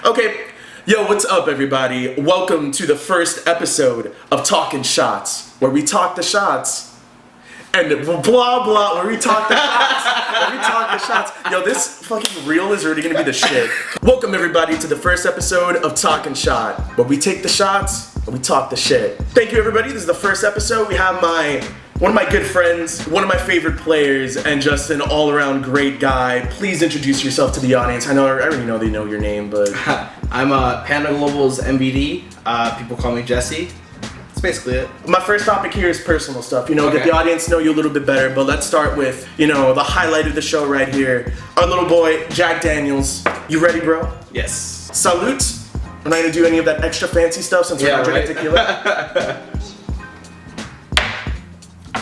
Okay, yo, what's up, everybody? Welcome to the first episode of Talking Shots, where we talk the shots and blah blah. Where we talk the shots. Yo, this fucking reel is already gonna be the shit. Welcome, everybody, to the first episode of Talking Shot, where we take the shots and we talk the shit. Thank you, everybody. This is the first episode. We have one of my good friends, one of my favorite players, and just an all-around great guy. Please introduce yourself to the audience. I already know they know your name, but... I'm Panda Global's MVD. People call me Jesse. That's basically it. My first topic here is personal stuff. Get the audience know you a little bit better, but let's start with, the highlight of the show right here. Our little boy, Jack Daniels. You ready, bro? Yes. Salute. We're not gonna do any of that extra fancy stuff since we're not drinking tequila.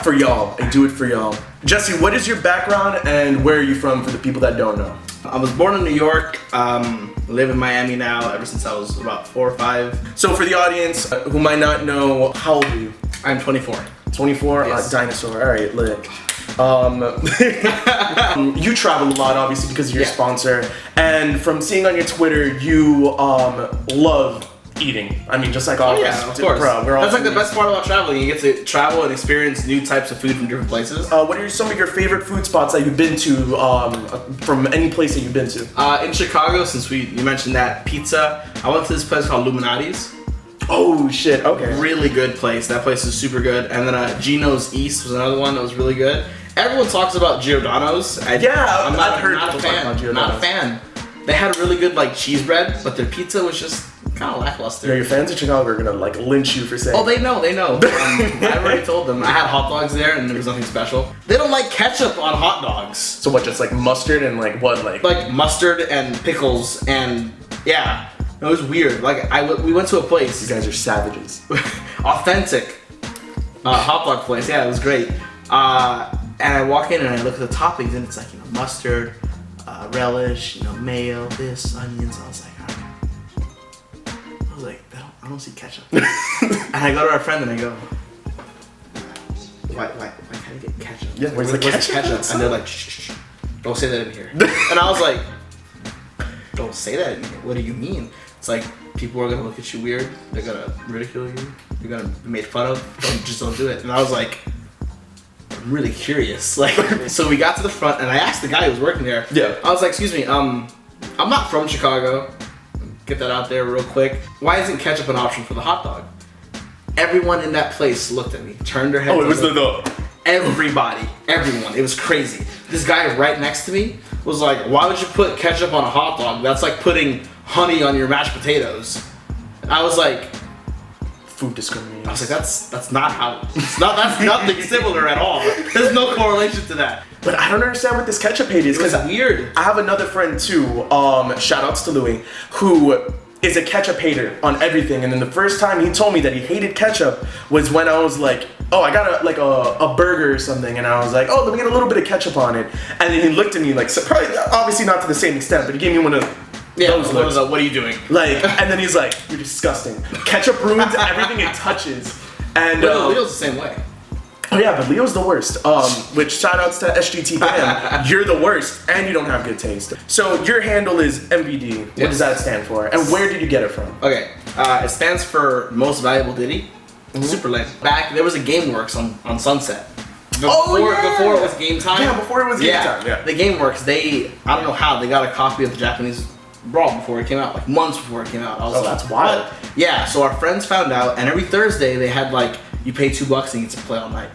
For y'all, I do it for y'all. Jesse, what is your background and where are you from for the people that don't know? I was born in New York, live in Miami now ever since I was about 4 or 5. So for the audience who might not know, how old are you? I'm 24. 24? Yes. Dinosaur, alright, lit. You travel a lot, obviously, because of your sponsor. And from seeing on your Twitter, you love eating. I mean, just like all of us. Of course. Bro, that's like the best part about traveling. You get to travel and experience new types of food from different places. What are some of your favorite food spots that you've been to from any place that you've been to? In Chicago, since you mentioned that, pizza. I went to this place called Illuminati's. Oh shit, okay. Really good place. That place is super good. And then Gino's East was another one that was really good. Everyone talks about Giordano's. I've heard not a people talk about fan. Not a fan. They had really good cheese bread, but their pizza was just kind of lackluster. Your fans in Chicago are gonna lynch you for saying. Oh, they know. I already told them. I had hot dogs there, and there was nothing special. They don't like ketchup on hot dogs. So what? Just mustard and what? Like mustard and pickles and yeah. It was weird. We went to a place. You guys are savages. Authentic hot dog place. Yeah, it was great. And I walk in and I look at the toppings and it's mustard, relish, mayo, this, onions. I was like, I don't see ketchup. And I go to our friend and I go, why can't I get ketchup? Yeah, where's the ketchup? And they're like, shh, don't say that in here. And I was like, don't say that in here. What do you mean? It's like, people are gonna look at you weird. They're gonna ridicule you. You're gonna be made fun of. Just don't do it. And I was like, I'm really curious. So we got to the front and I asked the guy who was working there. Yeah. I was like, excuse me, I'm not from Chicago. Get that out there real quick. Why isn't ketchup an option for the hot dog? Everyone in that place looked at me, turned their heads. Oh, it was everybody, everyone. It was crazy. This guy right next to me was like, why would you put ketchup on a hot dog? That's like putting honey on your mashed potatoes. And I was like, food discrimination. I was like, that's not how. That's nothing similar at all. There's no correlation to that. But I don't understand what this ketchup hate is. It's weird. I have another friend too. Shout outs to Louis, who is a ketchup hater on everything. And then the first time he told me that he hated ketchup was when I was like, oh, I got a burger or something, and I was like, oh, let me get a little bit of ketchup on it. And then he looked at me probably obviously not to the same extent, but he gave me one of those looks. What are you doing? And then he's like, you're disgusting. Ketchup ruins everything it touches. And Leo's the same way. Oh yeah, but Leo's the worst. Which shout outs to SGTPM. You're the worst, and you don't have good taste. So your handle is MVD. What does that stand for? And where did you get it from? Okay, it stands for Most Valuable Ditty. Super lame. Back there was a GameWorks on Sunset. Before it was Game Time. Yeah, before it was Game Time. Yeah. The GameWorks, I don't know how they got a copy of the Japanese Brawl before it came out, months before it came out. I was like, that's wild. What? Yeah, so our friends found out, and every Thursday they had you pay $2 and you get to play all night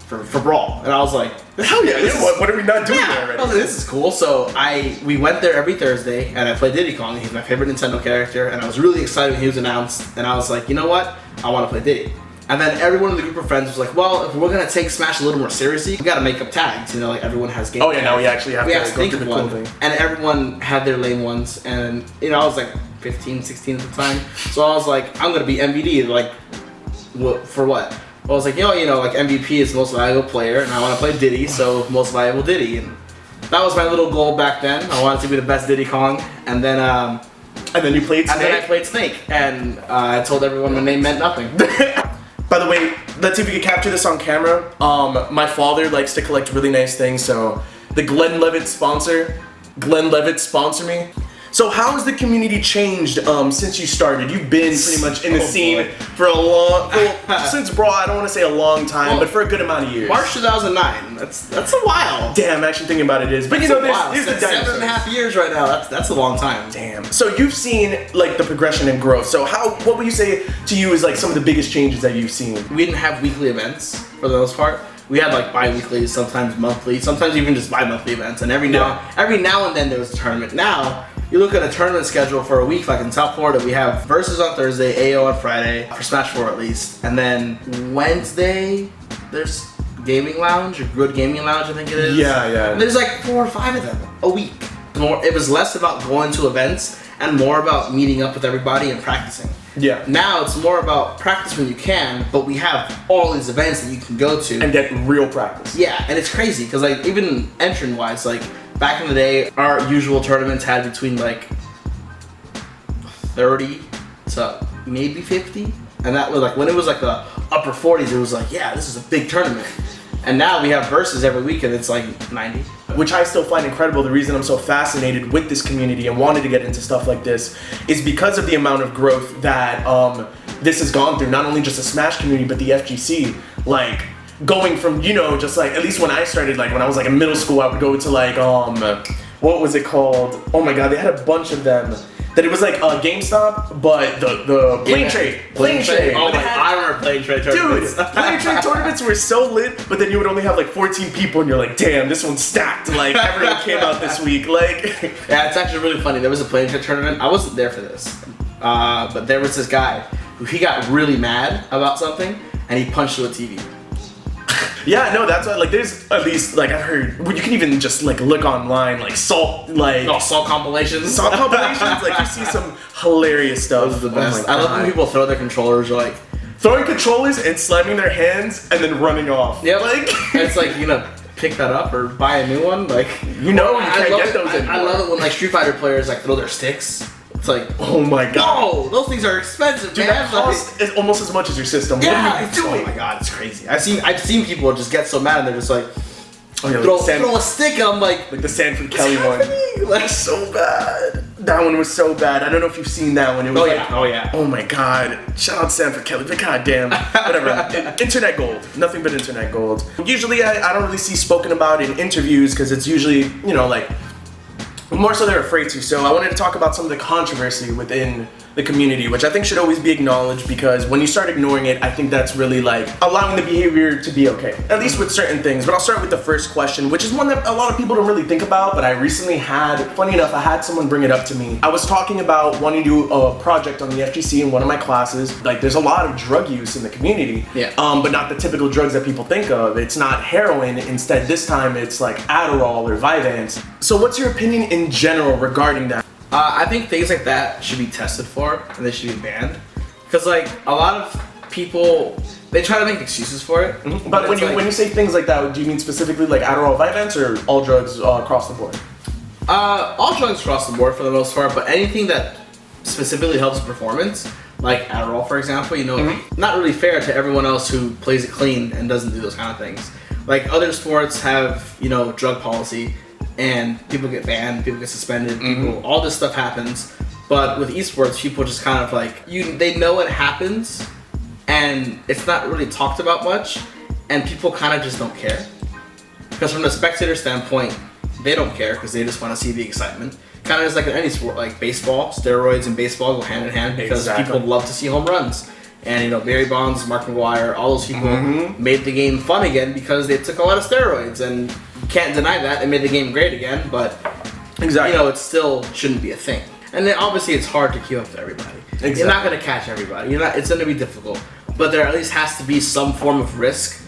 for Brawl. And I was like, hell yeah, what are we not doing there already? I was like, this is cool. So we went there every Thursday and I played Diddy Kong. He's my favorite Nintendo character, and I was really excited when he was announced, and I was like, you know what? I want to play Diddy. And then everyone in the group of friends was like, well, if we're gonna take Smash a little more seriously, we gotta make up tags. Everyone has game tags. Oh yeah, now we actually have to go think through of the one. cool thing. And everyone had their lame ones, and I was 15, 16 at the time. So I was like, I'm gonna be MVD, for what? I was like, MVP is the most valuable player, and I want to play Diddy, so most valuable Diddy. And that was my little goal back then. I wanted to be the best Diddy Kong, and then you played Snake? And then I played Snake, and I told everyone my name meant nothing. By the way, let's see if we can capture this on camera. My father likes to collect really nice things, so the Glenlivet sponsor me. So how has the community changed since you started? You've been pretty much in the scene for a long, since bro, I don't want to say a long time, but for a good amount of years. March 2009. That's a while. Damn, actually thinking about it is. But That's you know, there's the 7.5 years right now. That's a long time. Damn. So you've seen like the progression and growth. So what would you say to you is like some of the biggest changes that you've seen? We didn't have weekly events for the most part. We had like bi-weekly, sometimes monthly, sometimes even just bi-monthly events. And every now and then there was a tournament. Now, you look at a tournament schedule for a week, like in South Florida, we have Versus on Thursday, AO on Friday, for Smash 4 at least. And then Wednesday, there's Gaming Lounge, or Good Gaming Lounge, I think it is. Yeah. And there's like 4 or 5 of them a week. It was less about going to events and more about meeting up with everybody and practicing. Yeah. Now it's more about practice when you can, but we have all these events that you can go to. And get real practice. Yeah, and it's crazy, because like even entrant-wise, like back in the day, our usual tournaments had between like 30 to maybe 50. And that was like, when it was like the upper 40s, it was like, yeah, this is a big tournament. And now we have Versus every week and it's like 90. Which I still find incredible. The reason I'm so fascinated with this community and wanted to get into stuff like this is because of the amount of growth that this has gone through. Not only just the Smash community, but the FGC. Like, going from, you know, just like, at least when I started, like when I was like in middle school, I would go to like, what was it called? Oh my god, they had a bunch of them. That it was like a GameStop, but the plane trade. Oh my, I remember plane trade tournaments. Dude, plane trade tournaments were so lit, but then you would only have like 14 people and you're like, damn, this one's stacked. Like, everyone came out this week. Like, yeah, it's actually really funny. There was a plane trade tournament. I wasn't there for this. But there was this guy who he got really mad about something and he punched through a TV. Yeah, no, that's what, like, there's at least, like, I've heard, you can even just, like, look online, like, salt compilations. Salt compilations, like, you see some hilarious stuff. Those are the best. I love when people throw their controllers, or, like, throwing controllers and slamming their hands and then running off. Yeah, like, it's like, you know, pick that up or buy a new one, like, you know, you can't get those anymore. I love it when, like, Street Fighter players, like, throw their sticks. It's like, oh my god. Whoa, those things are expensive, dude, man. That cost is almost as much as your system. Yeah, what are you doing? Oh my god, it's crazy. I've seen people just get so mad and they're just like, oh, yeah, throw a stick, and I'm like the Sanford Kelly one. Like, so bad. That one was so bad. I don't know if you've seen that one. It was oh my god. Shout out Sanford Kelly, but goddamn. Whatever. Internet gold. Nothing but internet gold. Usually I don't really see spoken about in interviews because it's usually, you know, like, more so they're afraid to. So I wanted to talk about some of the controversy within the community, which I think should always be acknowledged, because when you start ignoring it, I think that's really like allowing the behavior to be okay, at least with certain things. But I'll start with the first question, which is one that a lot of people don't really think about, but I recently had, funny enough, I had someone bring it up to me. I was talking about wanting to do a project on the FGC in one of my classes. Like, there's a lot of drug use in the community, but not the typical drugs that people think of. It's not heroin. Instead, this time it's like Adderall or Vyvanse. So what's your opinion in general regarding that? I think things like that should be tested for, and they should be banned. Because, like, a lot of people, they try to make excuses for it. Mm-hmm. But when you say things like that, do you mean specifically like Adderall, Vyvanse, or all drugs across the board? All drugs across the board for the most part, but anything that specifically helps performance, like Adderall, for example, you know, not really fair to everyone else who plays it clean and doesn't do those kind of things. Like, other sports have, you know, drug policy, and people get banned, people get suspended, all this stuff happens. But with esports, people just kind of like, they know it happens, and it's not really talked about much, and people kind of just don't care. Because from the spectator standpoint, they don't care because they just want to see the excitement. Kind of just like in any sport, like baseball, steroids and baseball go hand in hand because people love to see home runs. And, you know, Barry Bonds, Mark McGwire, all those people made the game fun again because they took a lot of steroids, and you can't deny that. They made the game great again, but, you know, it still shouldn't be a thing. And then obviously it's hard to keep up to everybody. You're not going to catch everybody. It's going to be difficult. But there at least has to be some form of risk.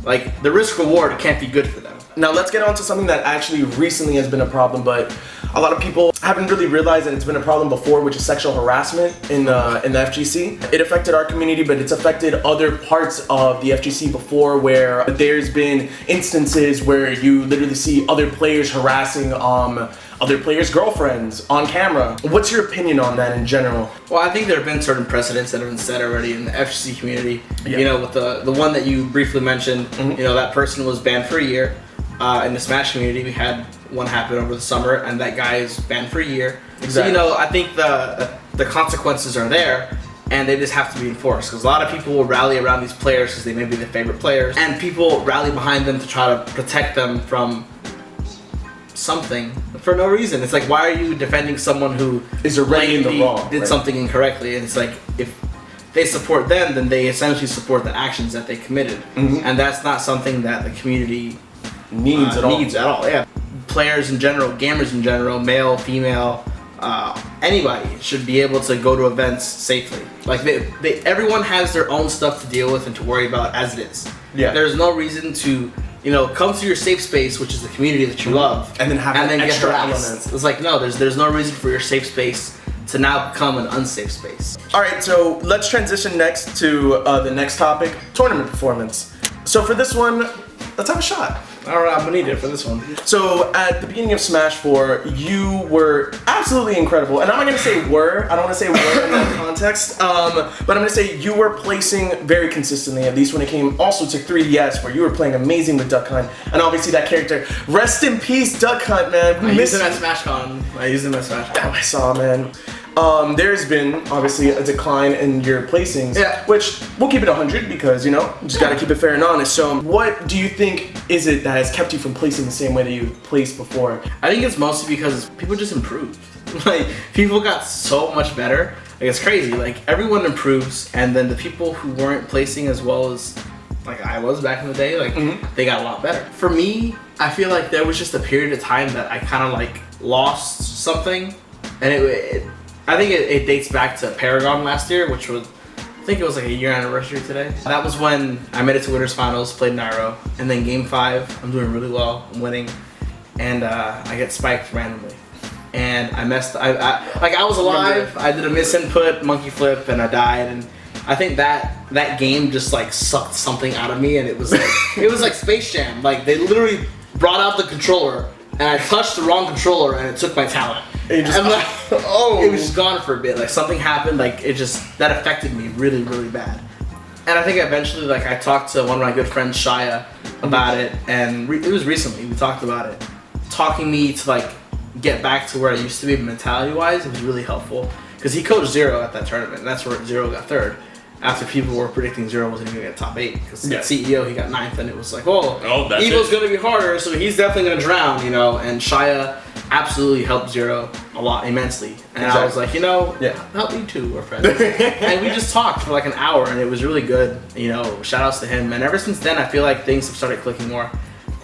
Like, the risk reward can't be good for them. Now let's get on to something that actually recently has been a problem, but a lot of people haven't really realized that it's been a problem before, which is sexual harassment in the FGC. It affected our community, but it's affected other parts of the FGC before, where there's been instances where you literally see other players harassing other players' girlfriends on camera. What's your opinion on that in general? Well, I think there have been certain precedents that have been set already in the FGC community. You know, with the one that you briefly mentioned, you know, that person was banned for a year. In the Smash community, we had one happened over the summer, and that guy is banned for a year. Exactly. So I think the consequences are there, and they just have to be enforced. Because a lot of people will rally around these players because they may be their favorite players, and people rally behind them to try to protect them from something for no reason. It's like, why are you defending someone who is already in the wrong, did something incorrectly? And it's like, if they support them, then they essentially support the actions that they committed, and that's not something that the community needs at all. Yeah, players in general, gamers in general, male, female, anybody should be able to go to events safely. Like everyone has their own stuff to deal with and to worry about as it is. Yeah. There's no reason to, come to your safe space, which is the community that you love, and then have an extra element. It's like, no, there's no reason for your safe space to now become an unsafe space. All right, so let's transition next to the next topic, tournament performance. So for this one, let's have a shot. All right, I'm gonna need it for this one. So at the beginning of Smash 4, you were absolutely incredible. And I'm not gonna say were, I don't wanna say were in that context, but I'm gonna say you were placing very consistently, at least when it came also to 3DS, where you were playing amazing with Duck Hunt. And obviously that character, rest in peace, Duck Hunt, man. I used him at SmashCon. Oh, I saw, man. There's been obviously a decline in your placings, which we'll keep it 100 because just gotta keep it fair and honest. So what do you think is it that has kept you from placing the same way that you placed before? I think it's mostly because people just improved. Like, people got so much better. Like, it's crazy. Like, everyone improves, and then the people who weren't placing as well as like I was back in the day, like they got a lot better. For me, I feel like there was just a period of time that I kind of like lost something, and I think it dates back to Paragon last year, which was, I think it was like a year anniversary today. That was when I made it to Winners Finals, played Nairo, and then Game 5, I'm doing really well, I'm winning, and I get spiked randomly. And I messed, I was alive, I did a misinput, monkey flip, and I died, and I think that game just like sucked something out of me, and it was like Space Jam. Like, they literally brought out the controller, and I touched the wrong controller, and it took my talent. It was just gone for a bit. Like, something happened. Like, that affected me really, really bad. And I think eventually, like, I talked to one of my good friends, Shia, about it, and it was recently. We talked about it, talking me to like get back to where I used to be mentality-wise. It was really helpful because he coached Zero at that tournament, and that's where Zero got third. After people were predicting Zero wasn't even going to get top 8 because CEO, he got 9th, and it was like, Evil's going to be harder, so he's definitely going to drown, and Shia absolutely helped Zero a lot, immensely. And I was like, help me too, we're friends. And we just talked for like an hour, and it was really good, shout outs to him. And ever since then, I feel like things have started clicking more.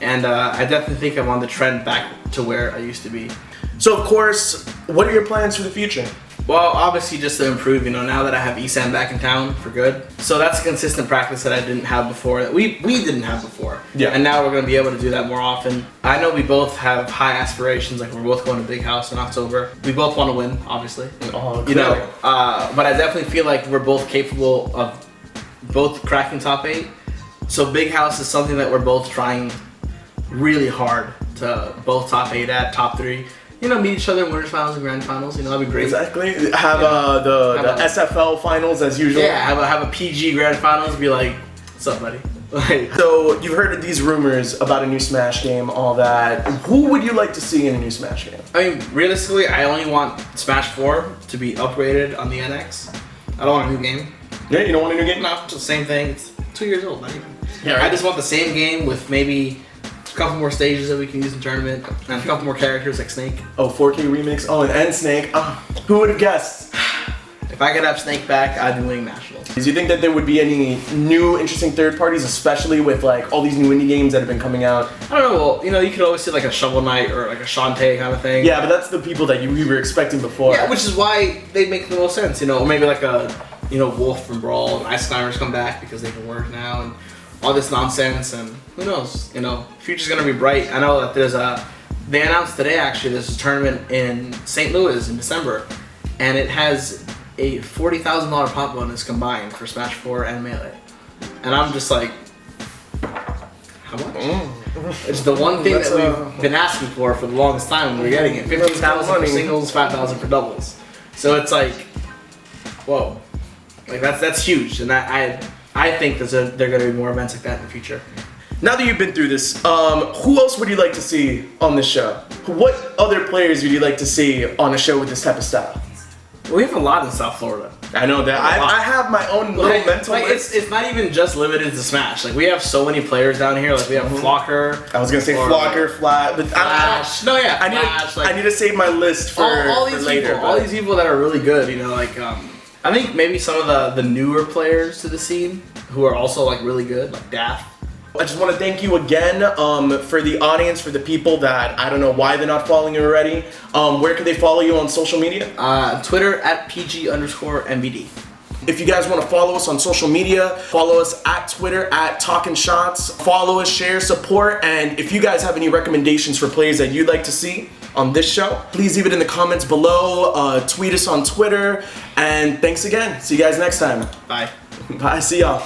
And I definitely think I'm on the trend back to where I used to be. So of course, what are your plans for the future? Well, obviously just to improve, now that I have Esam back in town for good. So that's a consistent practice that I didn't have before, that we didn't have before. Yeah. And now we're going to be able to do that more often. I know we both have high aspirations, like we're both going to Big House in October. We both want to win, obviously. Oh, but I definitely feel like we're both capable of both cracking top 8. So Big House is something that we're both trying really hard to both top 8 at, top 3. Meet each other in Winners Finals and Grand Finals. That'd be great. Exactly. Have the SFL Finals as usual. Yeah, have a PG Grand Finals. Be like, what's up, buddy? So you've heard of these rumors about a new Smash game, all that. Who would you like to see in a new Smash game? I mean, realistically, I only want Smash 4 to be upgraded on the NX. I don't want a new game. Yeah, you don't want a new game? No, it's the same thing. It's 2 years old, not even. Yeah, right. I just want the same game with maybe a couple more stages that we can use in tournament, and a couple more characters like Snake. Oh, 4K remix. Oh, and Snake. Who would have guessed? If I could have Snake back, I'd be winning nationals. Do you think that there would be any new interesting third parties, especially with like all these new indie games that have been coming out? I don't know. Well, you could always see like a Shovel Knight or like a Shantae kind of thing. Yeah, but that's the people that we were expecting before. Yeah, which is why they make the most sense. Or maybe like a Wolf from Brawl and Ice Climbers come back because they can work now and all this nonsense, and who knows? Future's gonna be bright. I know that they announced today actually there's a tournament in St. Louis in December, and it has a $40,000 pot bonus combined for Smash 4 and Melee. And I'm just like, how much? It's the one thing that we've been asking for the longest time, and we're getting it. 15,000 for singles, 5,000 for doubles. So it's like, whoa, like that's huge, and I think they're going to be more events like that in the future. Now that you've been through this, who else would you like to see on this show? What other players would you like to see on a show with this type of style? We have a lot in South Florida. I know that. I have my own little mental list. It's not even just limited to Smash. Like, we have so many players down here. Like, we have Flocker. I was gonna say Flocker, Flat, but Flash. I need to save my list for all these later. People, all these people that are really good. You know, like I think maybe some of the newer players to the scene who are also like really good, like Daff. I just want to thank you again for the audience, for the people that I don't know why they're not following you already. Where can they follow you on social media? Twitter at PG_MVD. If you guys want to follow us on social media, follow us at Twitter at Talkin' Shots. Follow us, share, support, and if you guys have any recommendations for players that you'd like to see on this show, please leave it in the comments below. Tweet us on Twitter, and thanks again. See you guys next time. Bye. Bye. See y'all.